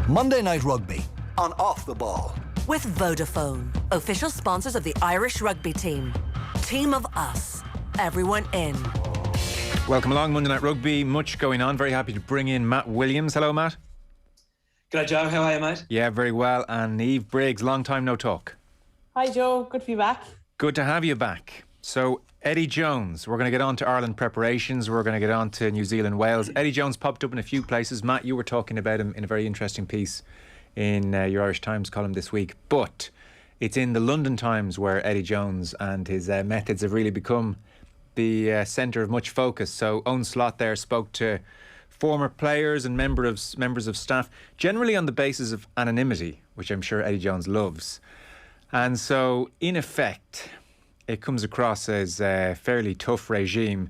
Monday Night Rugby on Off the Ball. With Vodafone, official sponsors of the Irish rugby team. Team of us, everyone in. Welcome along, Monday Night Rugby. Much going on. Very happy to bring in Matt Williams. Hello, Matt. G'day, Joe. How are you, mate? Yeah, very well. And Niamh Briggs, long time no talk. Hi, Joe. Good to be back. Good to have you back. So, Eddie Jones, we're going to get on to Ireland preparations. We're going to get on to New Zealand, Wales. Eddie Jones popped up in a few places. Matt, you were talking about him in a very interesting piece in your Irish Times column this week. But it's in the London Times where Eddie Jones and his methods have really become the centre of much focus. So Owen Slot there spoke to former players and members of staff, generally on the basis of anonymity, which I'm sure Eddie Jones loves. And so, in effect, it comes across as a fairly tough regime.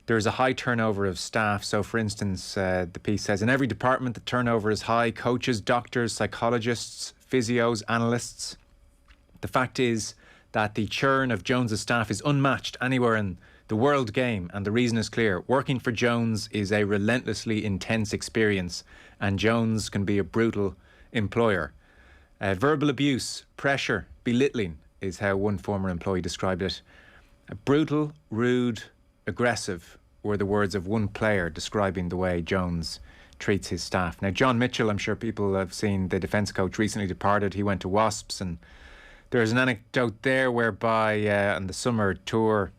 There's a high turnover of staff. So, for instance, the piece says, in every department, the turnover is high. Coaches, doctors, psychologists, physios, analysts. The fact is that the churn of Jones's staff is unmatched anywhere in the world game. And the reason is clear. Working for Jones is a relentlessly intense experience. And Jones can be a brutal employer. Verbal abuse, pressure, belittling is how one former employee described it. Brutal, rude, aggressive were the words of one player describing the way Jones treats his staff. Now, John Mitchell, I'm sure people have seen, the defence coach, recently departed. He went to Wasps, and there's an anecdote there whereby on the summer tour,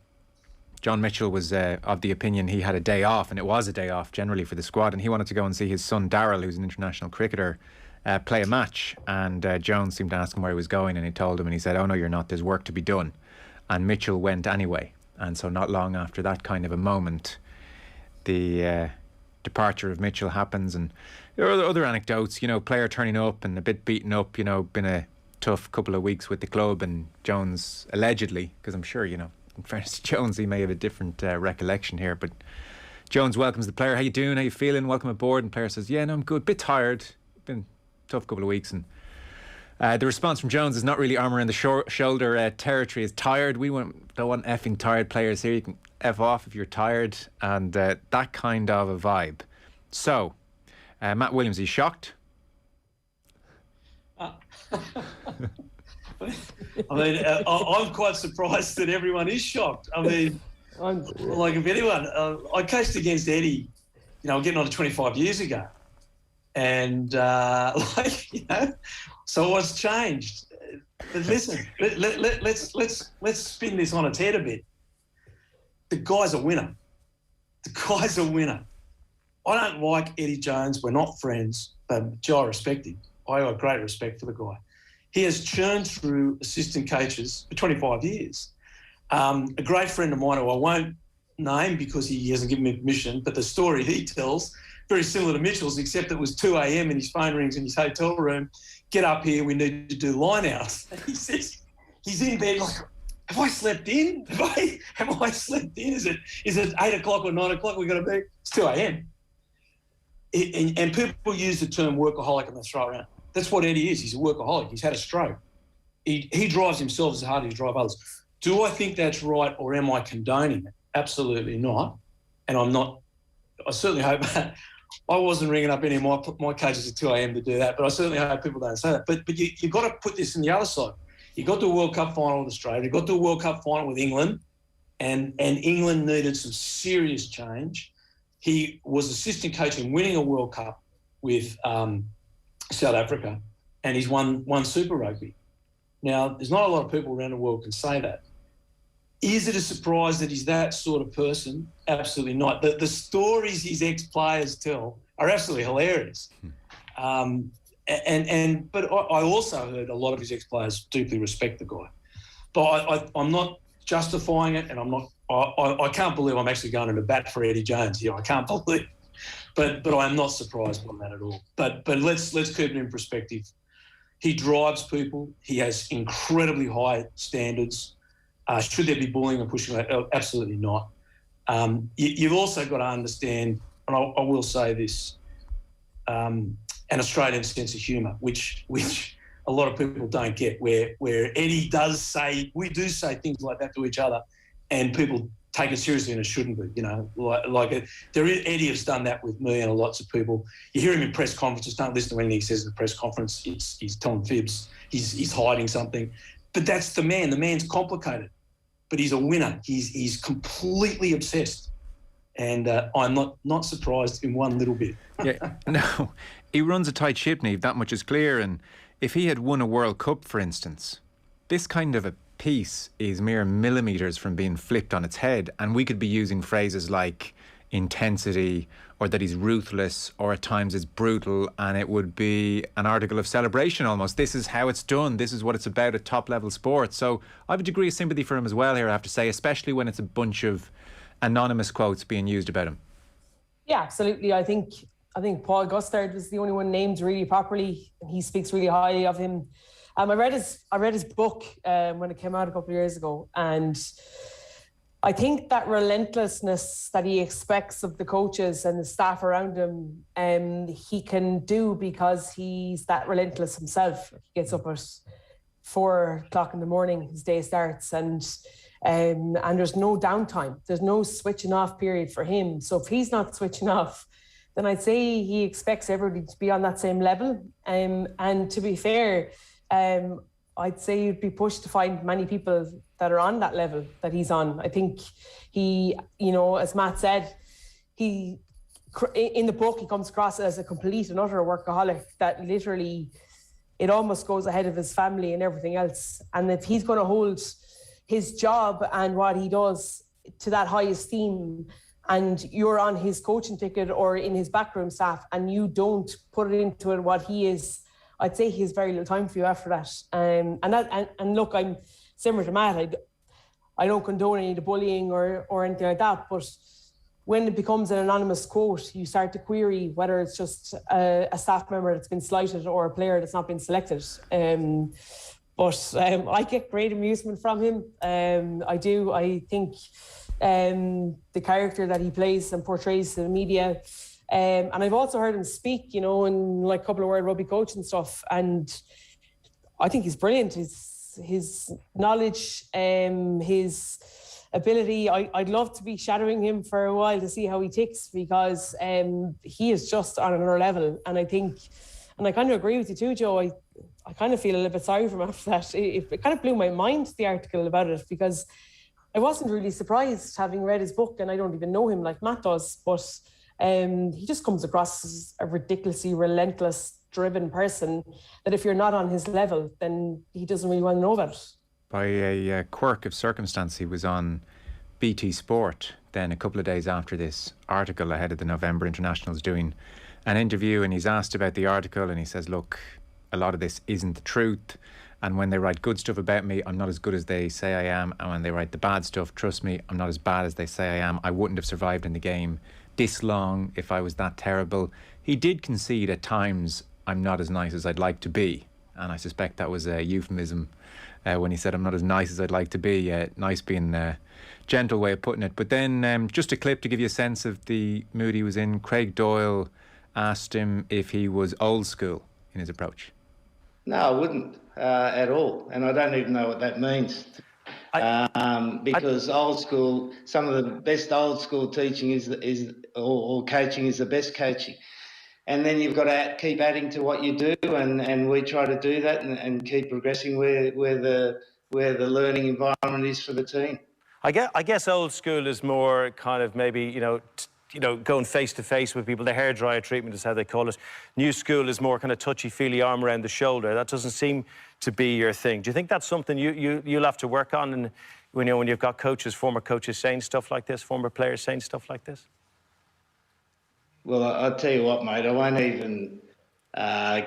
John Mitchell was of the opinion he had a day off, and it was a day off generally for the squad, and he wanted to go and see his son Darryl, who's an international cricketer, play a match. And Jones seemed to ask him where he was going, and he told him, and he said, oh no, you're not, there's work to be done. And Mitchell went anyway. And so not long after that kind of a moment, the departure of Mitchell happens. And there are other anecdotes, you know, player turning up and a bit beaten up, you know, been a tough couple of weeks with the club. And Jones allegedly, because I'm sure, you know, in fairness to Jones, he may have a different recollection here, but Jones welcomes the player. How you doing? How you feeling? Welcome aboard. And the player says, yeah, no, I'm good. Bit tired. Been a tough couple of weeks. And the response from Jones is not really armour in the shoulder territory. Is tired. Don't want effing tired players here. You can F off if you're tired. And that kind of a vibe. So, Matt Williams, are you shocked? I mean, I'm quite surprised that everyone is shocked. I mean, like if anyone, I coached against Eddie, you know, getting on to 25 years ago. And, like, you know, so what's changed? But listen, let's spin this on its head a bit. The guy's a winner. The guy's a winner. I don't like Eddie Jones. We're not friends, but Joe, I respect him. I have great respect for the guy. He has churned through assistant coaches for 25 years. A great friend of mine who I won't name because he hasn't given me permission, but the story he tells, very similar to Mitchell's, except it was 2 a.m. and his phone rings in his hotel room. Get up here, we need to do line-outs. And he says, he's in bed like, have I slept in? Have I slept in? Is it 8 o'clock or 9 o'clock we've got to be? It's 2 a.m. And people use the term workaholic and they throw it around. That's what Eddie is. He's a workaholic. He's had a stroke. He drives himself as hard as he drives others. Do I think that's right or am I condoning it? Absolutely not. And I'm not. I certainly hope I wasn't ringing up any of my coaches at 2 a.m. to do that, but I certainly hope people don't say that. But you've got to put this in the other side. You got to a World Cup final with Australia. You got to a World Cup final with England, and England needed some serious change. He was assistant coach in winning a World Cup with South Africa, and he's won Super Rugby. Now, there's not a lot of people around the world can say that. Is it a surprise that he's that sort of person? Absolutely not. The stories his ex-players tell are absolutely hilarious. But I also heard a lot of his ex-players deeply respect the guy. But I'm not justifying it, and I can't believe I'm actually going to bat for Eddie Jones here. I can't believe. But I am not surprised by that at all. But let's keep it in perspective. He drives people. He has incredibly high standards. Should there be bullying and pushing? Absolutely not. You've also got to understand, and I will say this, an Australian sense of humour, which a lot of people don't get, where Eddie does say, we do say things like that to each other, and people taken seriously and it shouldn't be. Eddie has done that with me and lots of people. You hear him in press conferences. Don't listen to anything he says in the press conference. He's telling fibs. He's hiding something. But that's the man. The man's complicated, but he's a winner. He's completely obsessed. And I'm not surprised in one little bit. Yeah, no, he runs a tight ship, Niamh, that much is clear. And if he had won a World Cup, for instance, this kind of a piece is mere millimetres from being flipped on its head. And we could be using phrases like intensity, or that he's ruthless, or at times it's brutal, and it would be an article of celebration almost. This is how it's done. This is what it's about at top-level sport. So I have a degree of sympathy for him as well here, I have to say, especially when it's a bunch of anonymous quotes being used about him. Yeah, absolutely. I think Paul Gustard was the only one named really properly. He speaks really highly of him. I read his book when it came out a couple of years ago, and I think that relentlessness that he expects of the coaches and the staff around him, he can do because he's that relentless himself. He gets up at 4 o'clock in the morning, his day starts, and there's no downtime. There's no switching off period for him. So if he's not switching off, then I'd say he expects everybody to be on that same level. And to be fair, I'd say you'd be pushed to find many people that are on that level that he's on. I think he, as Matt said, in the book, he comes across as a complete and utter workaholic that literally it almost goes ahead of his family and everything else. And if he's going to hold his job and what he does to that high esteem, and you're on his coaching ticket or in his backroom staff, and you don't put it into it what he is, I'd say he has very little time for you after that. And look, I'm similar to Matt. I don't condone any of the bullying or anything like that, but when it becomes an anonymous quote, you start to query whether it's just a staff member that's been slighted or a player that's not been selected. But I get great amusement from him. I do. I think the character that he plays and portrays to the media. And I've also heard him speak, in like a couple of World Rugby coaching stuff. And I think he's brilliant. His knowledge, his ability. I'd love to be shadowing him for a while to see how he ticks, because he is just on another level. And I think, and I kind of agree with you too, Joe. I kind of feel a little bit sorry for him after that. It kind of blew my mind, the article about it, because I wasn't really surprised having read his book, and I don't even know him like Matt does, but he just comes across as a ridiculously relentless, driven person that if you're not on his level, then he doesn't really want to know about it. By a quirk of circumstance, he was on BT Sport then a couple of days after this article ahead of the November Internationals, doing an interview, and he's asked about the article, and he says, look, a lot of this isn't the truth, and when they write good stuff about me, I'm not as good as they say I am, and when they write the bad stuff, trust me, I'm not as bad as they say I am. I wouldn't have survived in the game this long if I was that terrible. He did concede at times, I'm not as nice as I'd like to be, and I suspect that was a euphemism when he said I'm not as nice as I'd like to be. Nice being a gentle way of putting it. But then just a clip to give you a sense of the mood he was in. Craig Doyle asked him if he was old school in his approach. No, I wouldn't at all, and I don't even know what that means. Because old school, some of the best old school teaching or coaching is the best coaching, and then you've got to keep adding to what you do, and we try to do that and keep progressing where the learning environment is for the team. I guess old school is more kind of maybe going face to face with people. The hairdryer treatment is how they call it. New school is more kind of touchy-feely, arm around the shoulder. That doesn't seem to be your thing. Do you think that's something you'll have to work on? And when you've got former coaches saying stuff like this, former players saying stuff like this? Well, I'll tell you what, mate. I won't even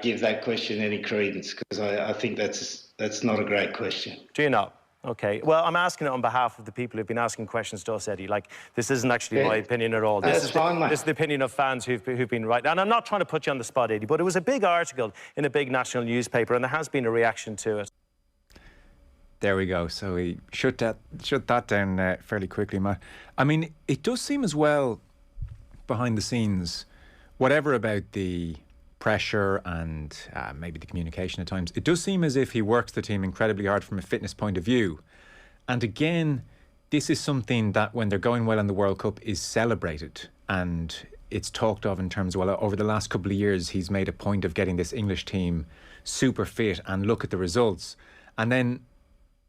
give that question any credence, because I think that's not a great question. Do you not? Okay. Well, I'm asking it on behalf of the people who've been asking questions to us, Eddie. Like, this isn't actually my opinion at all. This is the opinion of fans who've been writing. And I'm not trying to put you on the spot, Eddie, but it was a big article in a big national newspaper, and there has been a reaction to it. There we go. So he shut that down fairly quickly, Matt. I mean, it does seem as well, behind the scenes, whatever about the pressure and maybe the communication at times, it does seem as if he works the team incredibly hard from a fitness point of view. And again, this is something that when they're going well in the World Cup is celebrated, and it's talked of in terms of, well, over the last couple of years he's made a point of getting this English team super fit, and look at the results. And then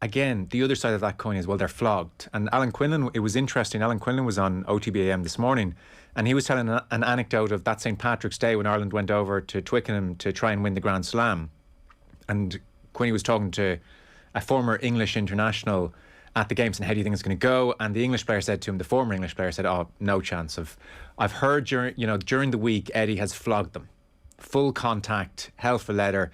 again, the other side of that coin is, well, they're flogged. And Alan Quinlan, it was interesting, Alan Quinlan was on OTB AM this morning, and he was telling an anecdote of that St. Patrick's Day when Ireland went over to Twickenham to try and win the Grand Slam. And Quinny was talking to a former English international at the games, and how do you think it's going to go? And the English player said to him, the former English player said, oh, no chance. I've heard during the week Eddie has flogged them. Full contact, hell for leather.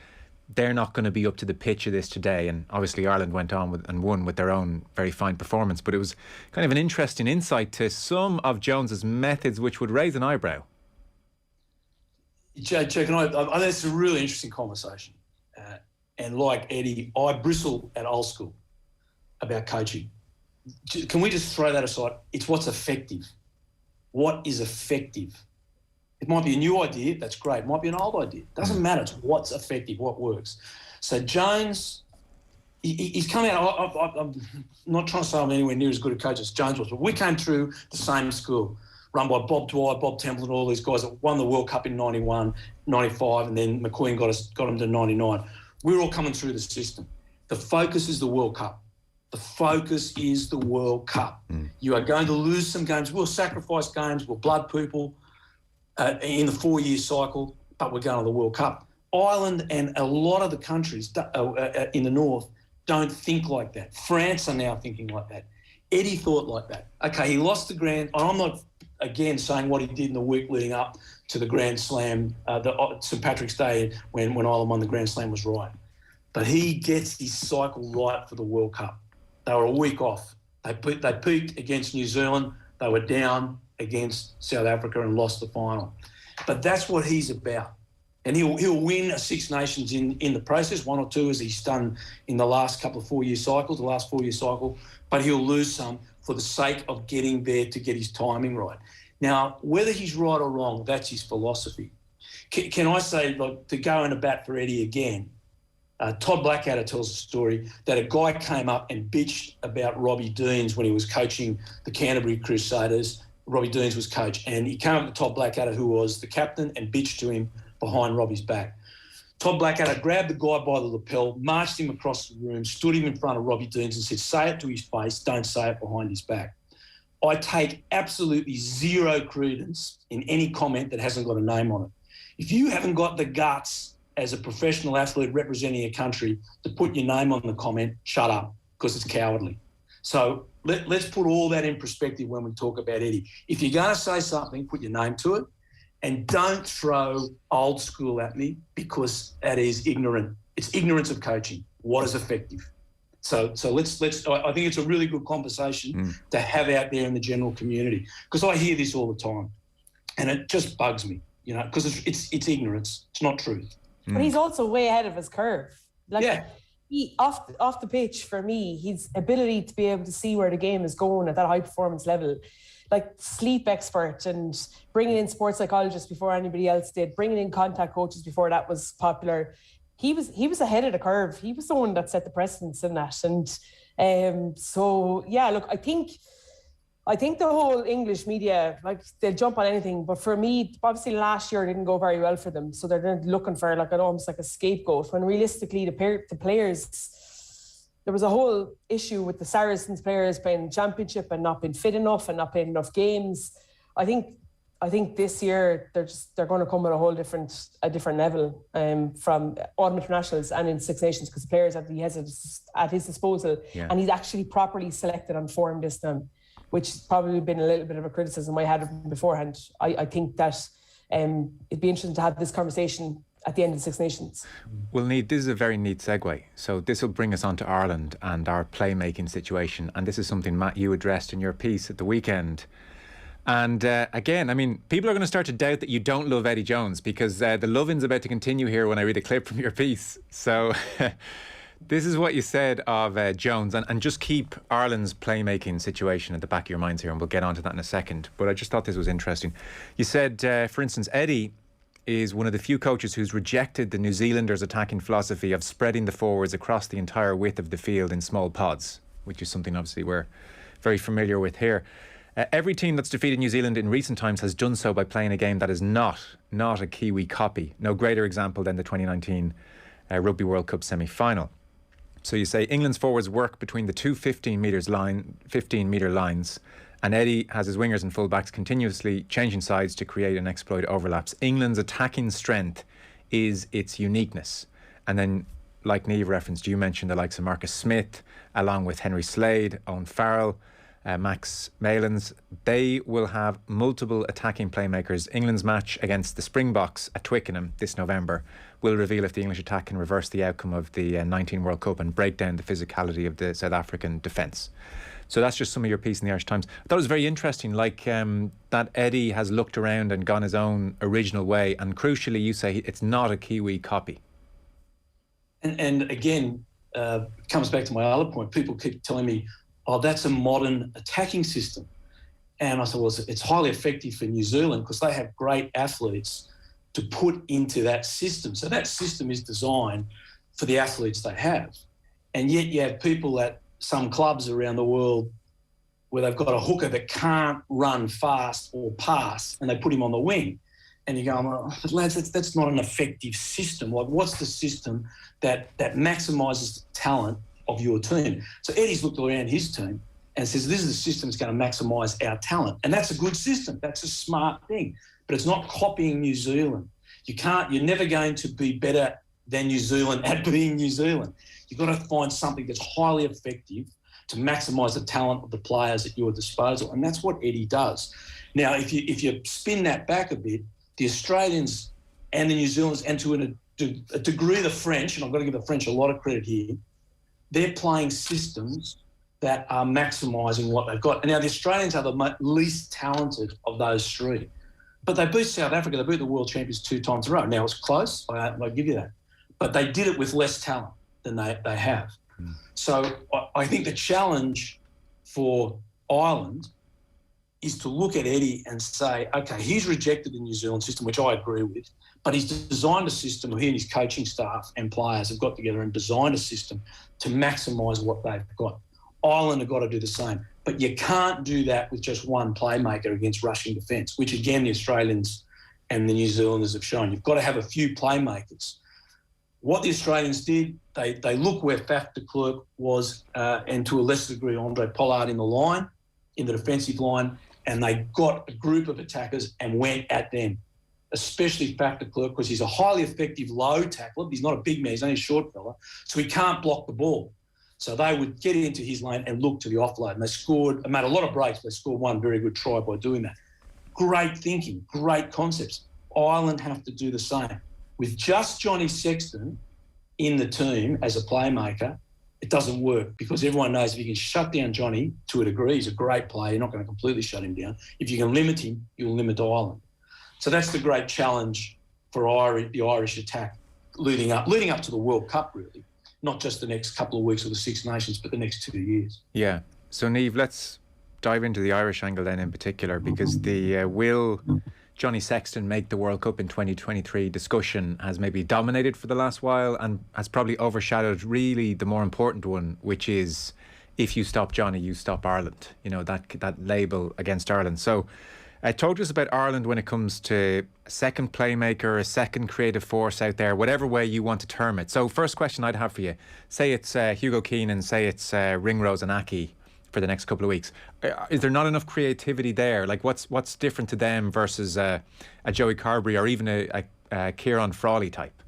They're not going to be up to the pitch of this today. And obviously Ireland went on and won with their own very fine performance. But it was kind of an interesting insight to some of Jones's methods, which would raise an eyebrow. Jake, and I think it's a really interesting conversation. And like Eddie, I bristle at old school about coaching. Can we just throw that aside? It's what's effective. What is effective? It might be a new idea, that's great. It might be an old idea. It doesn't matter. It's what's effective, what works. So Jones, he's come out, I'm not trying to say I'm anywhere near as good a coach as Jones was, but we came through the same school, run by Bob Dwyer, Bob Temple, and all these guys that won the World Cup in 91, 95, and then McQueen got them to 99. We're all coming through the system. The focus is the World Cup. The focus is the World Cup. You are going to lose some games. We'll sacrifice games. We'll blood people in the 4-year cycle, but we're going to the World Cup. Ireland and a lot of the countries in the north don't think like that. France are now thinking like that. Eddie thought like that. Okay, he lost the Grand... I'm not, again, saying what he did in the week leading up to the Grand Slam, the St. Patrick's Day, when Ireland won the Grand Slam, was right. But he gets his cycle right for the World Cup. They were a week off. They peaked against New Zealand. They were down against South Africa and lost the final. But that's what he's about. And he'll win a Six Nations in the process, 1 or 2 as he's done in the last couple of 4-year cycles, the last 4-year cycle, but he'll lose some for the sake of getting there to get his timing right. Now, whether he's right or wrong, that's his philosophy. Can I say, like, to go in a bat for Eddie again, Todd Blackadder tells a story that a guy came up and bitched about Robbie Deans when he was coaching the Canterbury Crusaders. Robbie Deans was coach, and he came up to Todd Blackadder, who was the captain, and bitched to him behind Robbie's back. Todd Blackadder grabbed the guy by the lapel, marched him across the room, stood him in front of Robbie Deans and said, say it to his face, don't say it behind his back. I take absolutely zero credence in any comment that hasn't got a name on it. If you haven't got the guts as a professional athlete representing a country to put your name on the comment, shut up, because it's cowardly. So let's put all that in perspective when we talk about Eddie. If you're going to say something, put your name to it, and don't throw old school at me, because that is ignorant. It's ignorance of coaching. What is effective? So let's. I think it's a really good conversation to have out there in the general community, because I hear this all the time, and it just bugs me, because it's ignorance. It's not truth. But he's also way ahead of his curve. He off the pitch, for me, his ability to be able to see where the game is going at that high performance level, like sleep expert and bringing in sports psychologists before anybody else did, bringing in contact coaches before that was popular. He was ahead of the curve. He was the one that set the precedence in that. And so, yeah, look, I think the whole English media, like, they'll jump on anything. But for me, obviously last year didn't go very well for them. So they're looking for almost like a scapegoat, when realistically the players, there was a whole issue with the Saracens players playing championship and not being fit enough and not playing enough games. I think this year they're going to come at a whole different level from autumn internationals and in Six Nations, because the players that he has at his disposal, and he's actually properly selected on form this time, which has probably been a little bit of a criticism I had beforehand. I think that it'd be interesting to have this conversation at the end of the Six Nations. Well, Niamh, this is a very neat segue. So this will bring us on to Ireland and our playmaking situation. And this is something, Matt, you addressed in your piece at the weekend. And again, I mean, people are going to start to doubt that you don't love Eddie Jones, because the loving's about to continue here when I read a clip from your piece. So this is what you said of Jones, and just keep Ireland's playmaking situation at the back of your minds here, and we'll get onto that in a second. But I just thought this was interesting. You said, for instance, Eddie is one of the few coaches who's rejected the New Zealanders' attacking philosophy of spreading the forwards across the entire width of the field in small pods, which is something obviously we're very familiar with here. Every team that's defeated New Zealand in recent times has done so by playing a game that is not a Kiwi copy. No greater example than the 2019 Rugby World Cup semi-final. So you say England's forwards work between the two 15-metre lines, and Eddie has his wingers and fullbacks continuously changing sides to create and exploit overlaps. England's attacking strength is its uniqueness. And then, like Niamh referenced, you mentioned the likes of Marcus Smith, along with Henry Slade, Owen Farrell, Max Malins. They will have multiple attacking playmakers. England's match against the Springboks at Twickenham this November will reveal if the English attack can reverse the outcome of the 19 World Cup and break down the physicality of the South African defence. So that's just some of your piece in the Irish Times. I thought it was very interesting, that Eddie has looked around and gone his own original way, and crucially you say it's not a Kiwi copy. And again, comes back to my other point. People keep telling me, oh, that's a modern attacking system. And I said, well, it's highly effective for New Zealand because they have great athletes to put into that system. So that system is designed for the athletes they have. And yet you have people at some clubs around the world where they've got a hooker that can't run fast or pass, and they put him on the wing. And you go, well, lads, that's not an effective system. Like, what's the system that maximises the talent of your team? So Eddie's looked around his team and says, this is the system that's going to maximise our talent. And that's a good system. That's a smart thing. But it's not copying New Zealand. You're never going to be better than New Zealand at being New Zealand. You've got to find something that's highly effective to maximise the talent of the players at your disposal. And that's what Eddie does. Now, if you spin that back a bit, the Australians and the New Zealanders, and to a degree the French, and I've got to give the French a lot of credit here, they're playing systems that are maximising what they've got. And now the Australians are the least talented of those three. But they beat South Africa, they beat the world champions 2 times in a row. Now, it's close, I give you that. But they did it with less talent than they have. So I think the challenge for Ireland is to look at Eddie and say, okay, he's rejected the New Zealand system, which I agree with, but he's designed a system, or he and his coaching staff and players have got together and designed a system to maximise what they've got. Ireland have got to do the same. But you can't do that with just one playmaker against rushing defence, which, again, the Australians and the New Zealanders have shown. You've got to have a few playmakers. What the Australians did, they looked where Faf de Klerk was, and to a lesser degree Andre Pollard in the line, in the defensive line, and they got a group of attackers and went at them, especially Faf de Klerk, because he's a highly effective low tackler. He's not a big man, he's only a short fella, so he can't block the ball. So they would get into his lane and look to the offload. And they scored, they made a lot of breaks, but they scored one very good try by doing that. Great thinking, great concepts. Ireland have to do the same. With just Johnny Sexton in the team as a playmaker, it doesn't work, because everyone knows if you can shut down Johnny to a degree, he's a great player, you're not going to completely shut him down. If you can limit him, you'll limit Ireland. So that's the great challenge for the Irish attack leading up to the World Cup, really. Not just the next couple of weeks of the Six Nations, but the next 2 years. Yeah. So, Niamh, let's dive into the Irish angle then in particular, because the will Johnny Sexton make the World Cup in 2023 discussion has maybe dominated for the last while and has probably overshadowed really the more important one, which is if you stop Johnny, you stop Ireland. You know, that label against Ireland. So talk to us about Ireland when it comes to a second playmaker, a second creative force out there, whatever way you want to term it. So first question I'd have for you, say it's Hugo Keenan, say it's Ringrose and Aki for the next couple of weeks. Is there not enough creativity there? Like what's different to them versus a Joey Carberry or even a Kieran Frawley type?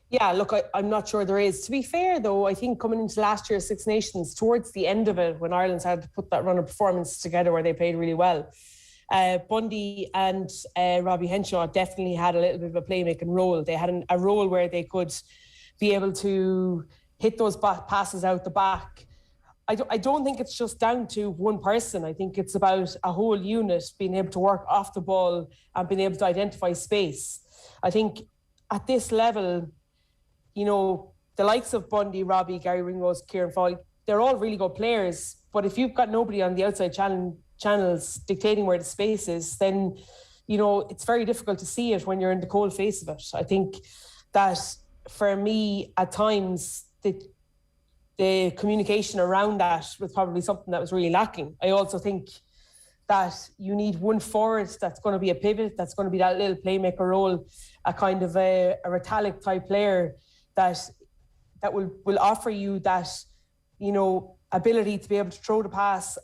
Yeah, look, I'm not sure there is. To be fair, though, I think coming into last year's Six Nations, towards the end of it, when Ireland had to put that run of performance together where they played really well, Bundy and Robbie Henshaw definitely had a little bit of a playmaking role. They had a role where they could be able to hit those passes out the back. I don't think it's just down to one person. I think it's about a whole unit being able to work off the ball and being able to identify space. I think at this level, you know, the likes of Bundy, Robbie, Gary Ringrose, Kieran Frawley, they're all really good players. But if you've got nobody on the outside channels dictating where the space is, then, you know, it's very difficult to see it when you're in the cold face of it. I think that for me, at times, the communication around that was probably something that was really lacking. I also think that you need one forward that's going to be a pivot, that's going to be that little playmaker role, a kind of a Retallick type player that will offer you that, you know, ability to be able to throw the pass,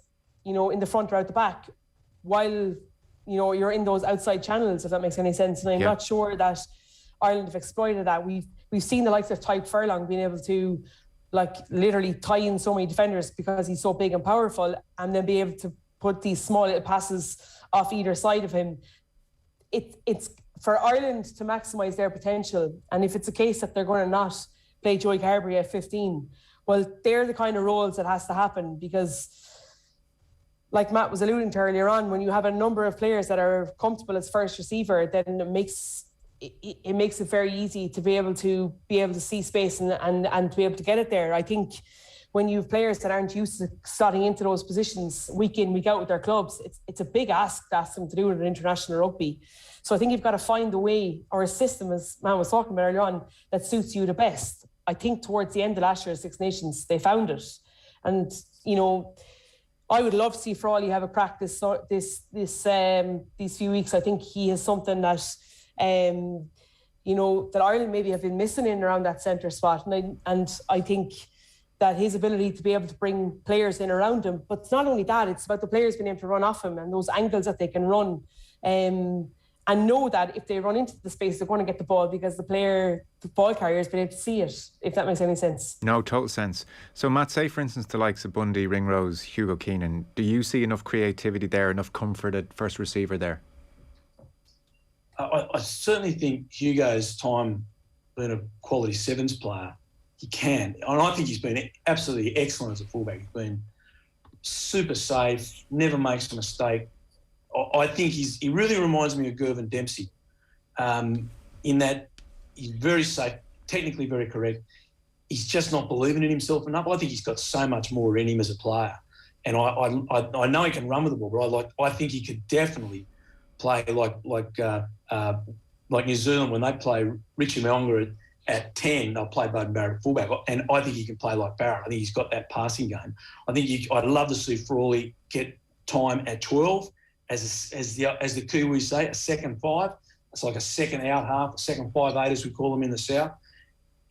you know, in the front or out the back, while, you know, you're in those outside channels, if that makes any sense. And I'm not sure that Ireland have exploited that. We've seen the likes of Tyke Furlong being able to, like, literally tie in so many defenders because he's so big and powerful, and then be able to put these small little passes off either side of him. It's for Ireland to maximise their potential. And if it's a case that they're going to not play Joey Carberry at 15, well, they're the kind of roles that has to happen, because, like Matt was alluding to earlier on, when you have a number of players that are comfortable as first receiver, then it makes it very easy to be able to see space and to be able to get it there. I think when you have players that aren't used to slotting into those positions week in, week out with their clubs, it's a big ask to ask them to do it in international rugby. So I think you've got to find a way or a system, as Man was talking about earlier on, that suits you the best. I think towards the end of last year's Six Nations, they found it. And, you know, I would love to see Frawley have a practice these few weeks. I think he has something that, you know, that Ireland maybe have been missing in around that centre spot. And I think that his ability to be able to bring players in around him, but it's not only that, it's about the players being able to run off him and those angles that they can run, and know that if they run into the space, they're going to get the ball because the ball carrier has been able to see it, if that makes any sense. No, total sense. So Matt, say for instance the likes of Bundy, Ringrose, Hugo Keenan, do you see enough creativity there, enough comfort at first receiver there? I certainly think Hugo's time being a quality sevens player, he can. And I think he's been absolutely excellent as a fullback. He's been super safe, never makes a mistake. I think he really reminds me of Gervin Dempsey, in that he's very safe, technically very correct. He's just not believing in himself enough. I think he's got so much more in him as a player. And I know he can run with the ball, but I think he could definitely play like New Zealand when they play Richie Mo'unga at 10, they'll play Beauden Barrett at fullback. And I think he can play like Barrett. I think he's got that passing game. I'd love to see Frawley get time at 12 as the Kiwis say, a second five. It's like a second out half, a second 5'8", as we call them in the South.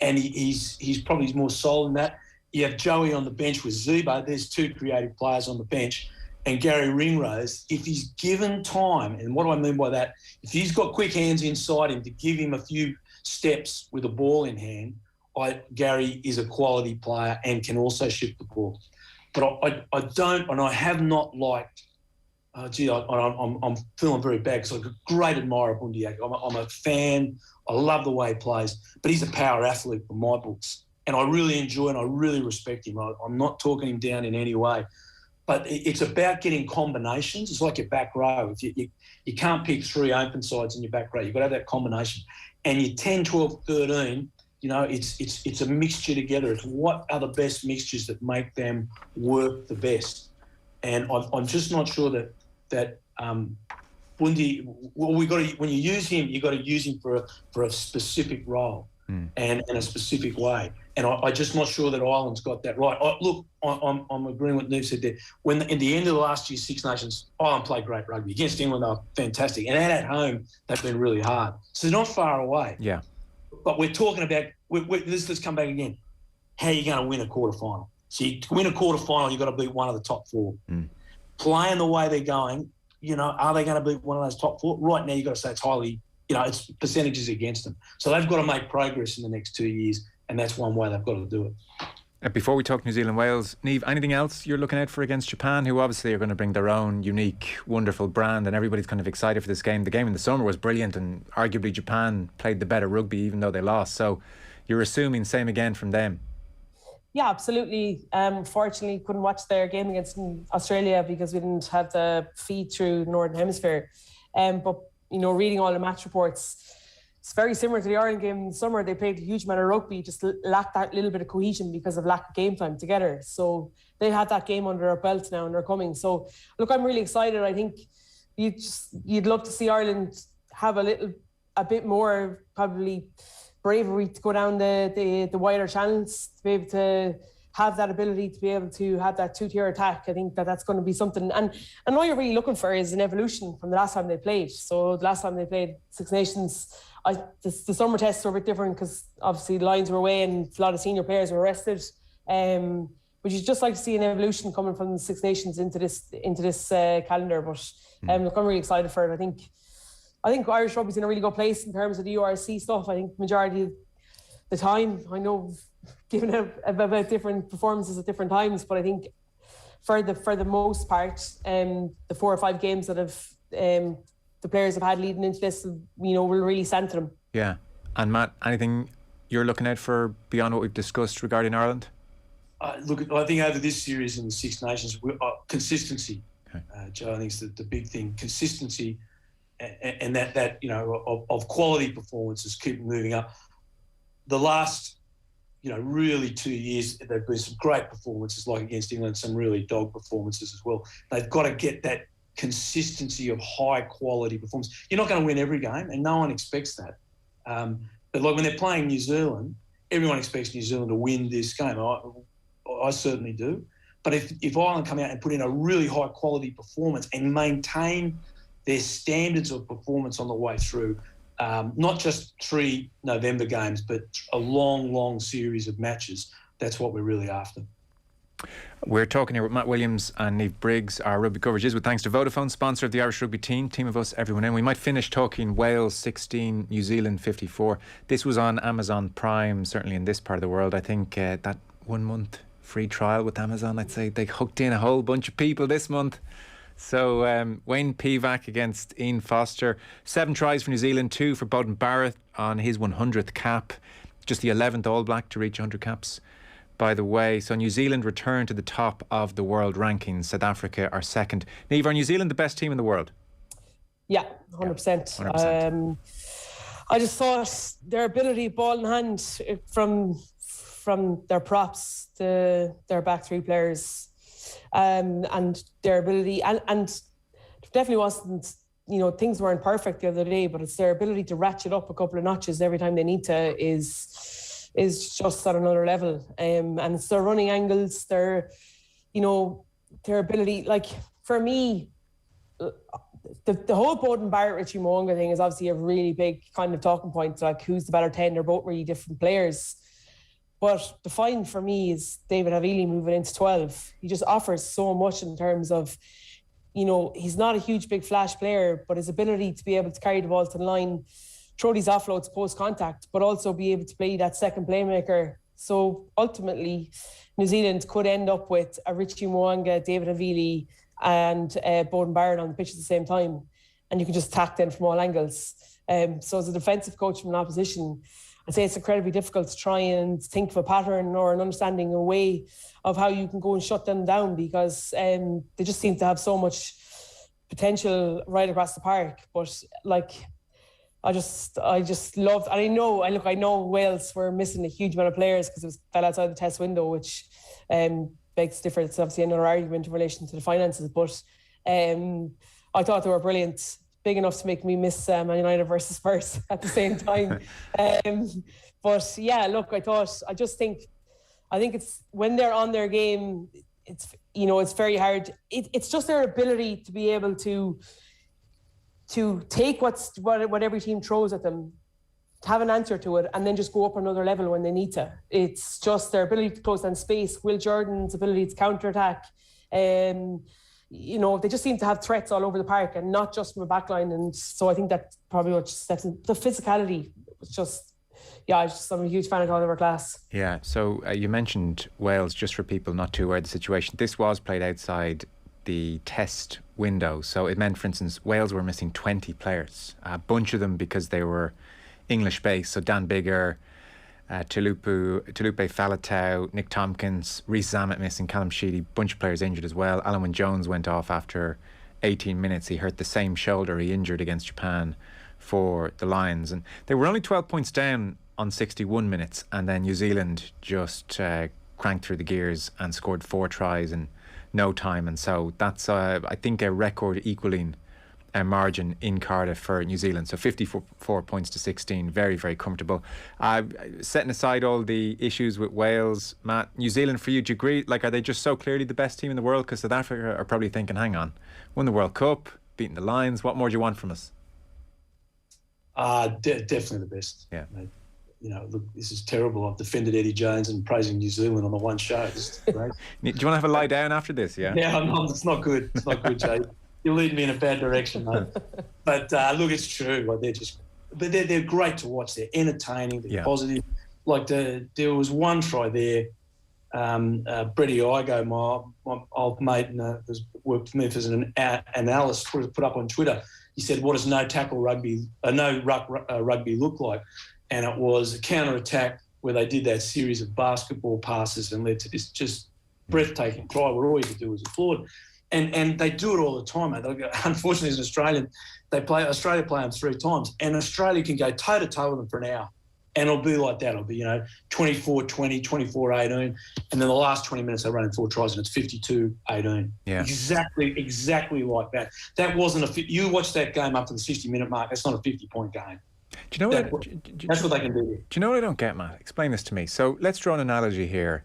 And he's probably more solid in that. You have Joey on the bench with Zebo. There's two creative players on the bench. And Gary Ringrose, if he's given time, and what do I mean by that? If he's got quick hands inside him to give him a few steps with a ball in hand, Gary is a quality player and can also shift the ball. But I have not liked, I'm feeling very bad because I'm a great admirer of Bundy. I'm a fan. I love the way he plays. But he's a power athlete for my books. And I really enjoy and I really respect him. I'm not talking him down in any way. But it's about getting combinations. It's like your back row. You can't pick three open sides in your back row. You've got to have that combination. And your 10, 12, 13, you know, it's a mixture together. It's what are the best mixtures that make them work the best. And I'm just not sure that Bundy, when you use him, you've got to use him for a specific role and a specific way. And I'm just not sure that Ireland's got that right. I'm agreeing with Niamh said there. In the end of the last year's Six Nations, Ireland played great rugby. Against England, they were fantastic. And at home, they've been really hard. So they're not far away. Yeah. But we're talking about, let's come back again. How are you going to win a quarterfinal? So to win a quarterfinal, you've got to beat one of the top four. Playing the way they're going, you know, are they going to beat one of those top four? Right now, you've got to say it's highly, you know, it's percentages against them. So they've got to make progress in the next 2 years. And that's one way they've got to do it. Before we talk New Zealand, Wales, Niamh, anything else you're looking out for against Japan, who obviously are going to bring their own unique, wonderful brand, and everybody's kind of excited for this game. The game in the summer was brilliant, and arguably Japan played the better rugby, even though they lost. So you're assuming same again from them? Yeah, absolutely. Fortunately, couldn't watch their game against Australia because we didn't have the feed through the Northern Hemisphere. But, you know, reading all the match reports, it's very similar to the Ireland game in the summer. They played a huge amount of rugby, just lacked that little bit of cohesion because of lack of game time together. So they had that game under their belt now and they're coming. So, look, I'm really excited. I think you'd love to see Ireland have a bit more probably bravery to go down the wider channels, to be able to have that ability to be able to have that two-tier attack. I think that's going to be something. And all you're really looking for is an evolution from the last time they played. So the last time they played Six Nations, the summer tests were a bit different because obviously the Lions were away and a lot of senior players were rested. But you'd just like to see an evolution coming from the Six Nations into this calendar. But look, I'm really excited for it. I think Irish rugby's in a really good place in terms of the URC stuff. I think majority of the time, I know given about different performances at different times, but I think for the most part, the 4 or 5 games that have the players have had leading into this, will really stand to them. Yeah. And Matt, anything you're looking at for beyond what we've discussed regarding Ireland? Look, I think over this series in the Six Nations, consistency, Okay. Joe, I think is the big thing. Consistency, and that of quality performances keep moving up. The last, really 2 years, there've been some great performances, like against England, some really dog performances as well. They've got to get that consistency of high quality performance. You're not going to win every game, and no one expects that. But like when they're playing New Zealand, everyone expects New Zealand to win this game. I certainly do. But if Ireland come out and put in a really high quality performance and maintain their standards of performance on the way through, not just 3 November games, but a long series of matches, that's what we're really after. We're talking here with Matt Williams and Niamh Briggs. Our rugby coverage is with thanks to Vodafone, sponsor of the Irish rugby team of us, everyone in. We might finish talking Wales 16, New Zealand 54. This was on Amazon Prime, certainly in this part of the world. I think that 1 month free trial with Amazon, I'd say they hooked in a whole bunch of people this month. So Wayne Pivac against Ian Foster. 7 tries for New Zealand, 2 for Beauden Barrett on his 100th cap. Just the 11th All Black to reach 100 caps, by the way. So New Zealand return to the top of the world rankings. South Africa are second. Niamh, are New Zealand the best team in the world? Yeah, 100%. Yeah, 100%. I just thought their ability, ball in hand, from their props to their back 3 players, and their ability, and definitely wasn't, things weren't perfect the other day, but it's their ability to ratchet up a couple of notches every time they need to is just at another level. And it's their running angles, their ability. Like, for me, the whole Beauden Barrett Richie Mo'unga thing is obviously a really big kind of talking point. Like, who's the better 10? They're both really different players. But the find for me is David Havili moving into 12. He just offers so much in terms of, he's not a huge, big flash player, but his ability to be able to carry the ball to the line, throw these offloads post-contact, but also be able to play that second playmaker. So ultimately, New Zealand could end up with a Richie Mo'unga, David Havili and Beauden Barrett on the pitch at the same time. And you can just attack them from all angles. So as a defensive coach from an opposition, I'd say it's incredibly difficult to try and think of a pattern or an understanding, a way of how you can go and shut them down, because they just seem to have so much potential right across the park. But I just loved, and I know Wales were missing a huge amount of players because it fell outside the test window, which begs difference. It's obviously another argument in relation to the finances, but I thought they were brilliant. Big enough to make me miss Man United versus Spurs at the same time. But yeah, look, I think it's when they're on their game, it's very hard. It's just their ability to be able to take what every team throws at them, to have an answer to it, and then just go up another level when they need to. It's just their ability to close down space, Will Jordan's ability to counterattack. They just seem to have threats all over the park, and not just from a backline. And so I think that probably what steps in. The physicality was just, I'm a huge fan of Oliver Class. Yeah, so you mentioned Wales, just for people not too aware of the situation. This was played outside the test window. So it meant, for instance, Wales were missing 20 players, a bunch of them because they were English-based. So Dan Biggar, Tulupe Faletau, Nick Tompkins, Rhys Zammit missing, Callum Sheedy, bunch of players injured as well. Alan Wynne-Jones went off after 18 minutes. He hurt the same shoulder he injured against Japan for the Lions. And they were only 12 points down on 61 minutes, and then New Zealand just cranked through the gears and scored 4 tries in no time. And so that's, I think, a record equaling margin in Cardiff for New Zealand. So 54 points to 16. Very, very comfortable. Setting aside all the issues with Wales, Matt, New Zealand for you, do you agree? Like, are they just so clearly the best team in the world? Because South Africa are probably thinking, hang on, won the World Cup, beating the Lions. What more do you want from us? Definitely the best. Yeah. Mate. You know, look, this is terrible. I've defended Eddie Jones and praising New Zealand on the one show. It's great. Do you want to have a lie down after this? Yeah. No, it's not good. It's not good, Jay. You're leading me in a bad direction, mate. But look, it's true. Like, they're great to watch. They're entertaining. They're positive. Like there was one try there. Bretty Igo, my old mate, has worked with me as an analyst, put up on Twitter. He said, "What does no rugby look like?" And it was a counter-attack where they did that series of basketball passes and led to this just breathtaking try where all you could do was applaud. And they do it all the time, mate. Unfortunately, as an Australian, Australia play them 3 times, and Australia can go toe-to-toe with them for an hour. And it'll be like that. It'll be, 24-20, 24-18, and then the last 20 minutes they run in 4 tries, and it's 52-18. Yeah. Exactly like that. That wasn't you watch that game up to the 60-minute mark, that's not a 50-point game. Do you know that's what they can do. Do you know what I don't get, Matt? Explain this to me. So let's draw an analogy here.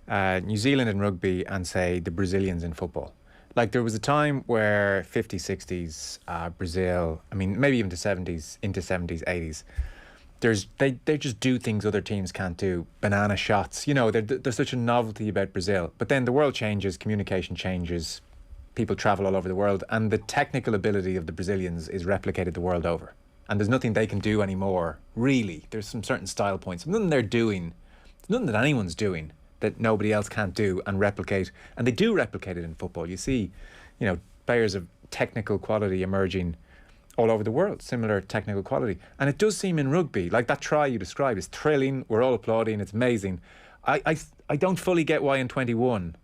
New Zealand in rugby and, say, the Brazilians in football. Like, there was a time where 50s, 60s, Brazil, I mean, maybe even the 70s, into 70s, 80s, they just do things other teams can't do. Banana shots. There's such a novelty about Brazil. But then the world changes, communication changes, people travel all over the world, and the technical ability of the Brazilians is replicated the world over. And there's nothing they can do anymore, really. There's some certain style points. Nothing they're doing, nothing that anyone's doing that nobody else can't do and replicate. And they do replicate it in football. You see, players of technical quality emerging all over the world, similar technical quality. And it does seem in rugby, like that try you described is thrilling, we're all applauding, it's amazing. I don't fully get why in 21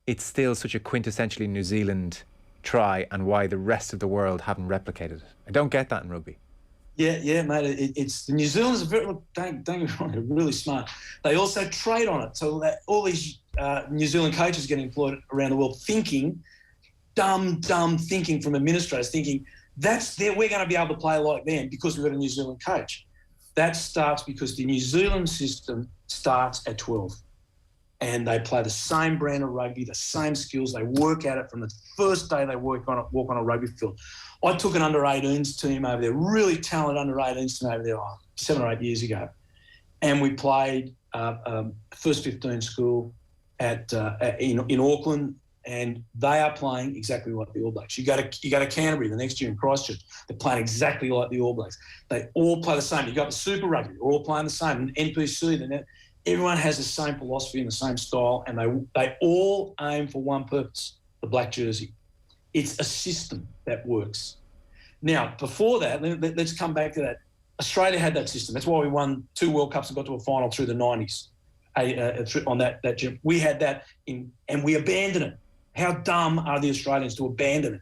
it's still such a quintessentially New Zealand try and why the rest of the world haven't replicated it. I don't get that in rugby. Yeah, mate. It's the New Zealanders are don't get me wrong, they're really smart. They also trade on it, so that all these New Zealand coaches get employed around the world thinking, dumb thinking from administrators, thinking we're going to be able to play like them because we've got a New Zealand coach. That starts because the New Zealand system starts at 12. And they play the same brand of rugby, the same skills. They work at it from the first day they walk on a rugby field. I took an under-18s team over there, really talented under-18s team over there 7 or 8 years ago. And we played first 15 school in Auckland, and they are playing exactly like the All Blacks. You go to Canterbury the next year in Christchurch, they're playing exactly like the All Blacks. They all play the same. You got the Super Rugby, they're all playing the same. And NPC, everyone has the same philosophy and the same style, and they all aim for one purpose, the black jersey. It's a system that works. Now, before that, let's come back to that. Australia had that system. That's why we won 2 World Cups and got to a final through the 90s on that gym. We had that and we abandoned it. How dumb are the Australians to abandon it?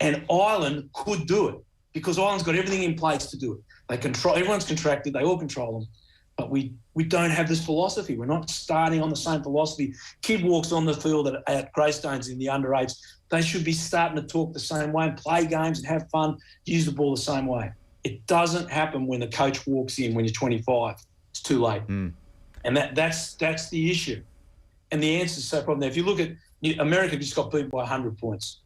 And Ireland could do it because Ireland's got everything in place to do it. They control. Everyone's contracted. They all control them. But we don't have this philosophy. We're not starting on the same philosophy. Kid walks on the field at Greystones in the under-8s. They should be starting to talk the same way and play games and have fun, use the ball the same way. It doesn't happen when the coach walks in when you're 25. It's too late. And that's the issue. And the answer is so problem. If you look at America, just got beat by 100 points.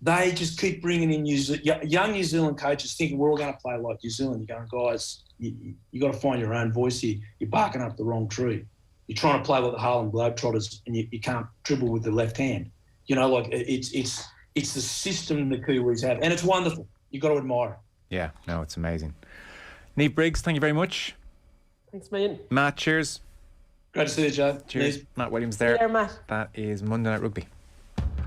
They just keep bringing in young New Zealand coaches thinking we're all going to play like New Zealand. You're going, guys, you got to find your own voice here. You're barking up the wrong tree. You're trying to play like the Harlem Globetrotters and you can't dribble with the left hand. It's the system the Kiwis have. And it's wonderful. You've got to admire it. Yeah, no, it's amazing. Niamh Briggs, thank you very much. Thanks, million. Matt, cheers. Great to see you, Joe. Cheers. Matt Williams there. Yeah, Matt. That is Monday Night Rugby.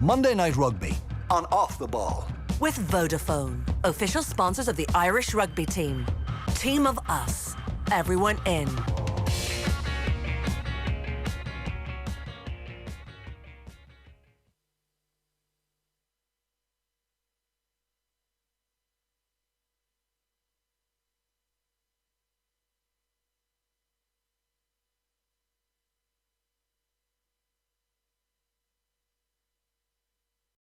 Monday Night Rugby on Off the Ball. With Vodafone, official sponsors of the Irish rugby team. Team of us, everyone in.